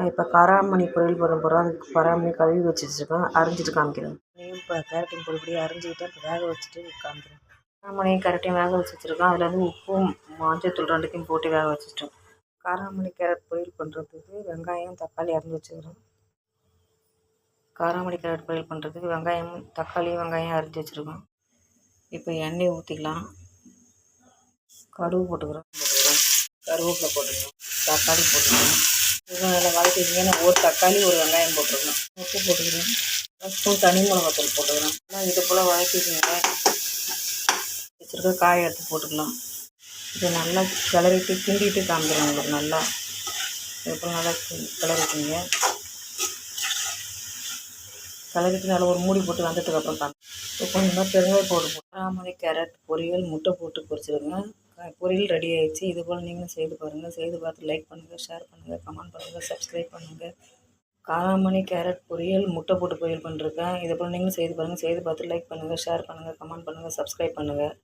இப்போ காராமணி பொரியல் பண்ண போகிறோம். அதுக்கு காராமணி கழுவி வச்சுருக்கேன், அரிஞ்சிட்டு காமிக்கிறேன். இப்போ கேரட்டையும் பொடி அரிஞ்சிக்கிட்டு இப்போ வேக வச்சுட்டு காமிக்கிறேன். காராமணியும் கேரட்டையும் வேக வச்சு வச்சுருக்கேன். அதில் வந்து உப்பும் மஞ்சத்தூள் ரெண்டுத்தையும் போட்டு வேக வச்சுட்டோம். காராமணி கேரட் பொரியல் பண்ணுறதுக்கு வெங்காயம் தக்காளி அரிஞ்சு வச்சுக்கிறேன். காராமணி கேரட் பொரியல் பண்ணுறதுக்கு வெங்காயம் தக்காளி வெங்காயம் அரிஞ்சு வச்சுருக்கோம். இப்போ எண்ணெய் ஊற்றிக்கலாம். கடுகு போட்டுக்கிறோம், கருவேப்பிலை போட்டுக்கிறோம், தக்காளி போட்டுக்கிறோம். இதெல்லாம் நல்லா வதக்கிட்டிங்கன்னா ஒரு தக்காளி ஒரு வெங்காயம் போட்டுருக்கணும். உப்பு போட்டுக்கிறேன், 1 ஸ்பூன் தனி மிளகாத்தூள் போட்டுக்கிறேன். இது போல் வதக்கிக்கிங்க. வச்சுருக்க காயை எடுத்து போட்டுக்கலாம். இதை நல்லா கிளறிட்டு கிண்டிட்டு காமிக்கிறேன் உங்களுக்கு. நல்லா இது போல் நல்லா கிளறிக்கிங்க. கிளறிட்டு நல்லா ஒரு மூடி போட்டு வந்ததுக்கப்புறம் காமி. இப்போ கொஞ்சமாக பெருங்காய பவுடர் போட்டு காராமணி கேரட் பொரியல் முட்டை போட்டு பொரிச்சிடுங்க. பொரியல் ரெடி ஆகிடுச்சு. இது போல் நீங்களும் செய்து பாருங்கள். செய்து பார்த்து லைக் பண்ணுங்கள், ஷேர் பண்ணுங்கள், கமெண்ட் பண்ணுங்கள், சப்ஸ்கிரைப் பண்ணுங்கள். காராமணி கேரட் பொரியல் முட்டை போட்டு பொரியல் பண்ணிருக்கேன். இது போல் நீங்களும் செய்து பாருங்கள். செய்து பார்த்து லைக் பண்ணுங்கள், ஷேர் பண்ணுங்கள், கமெண்ட் பண்ணுங்கள், சப்ஸ்கிரைப் பண்ணுங்கள்.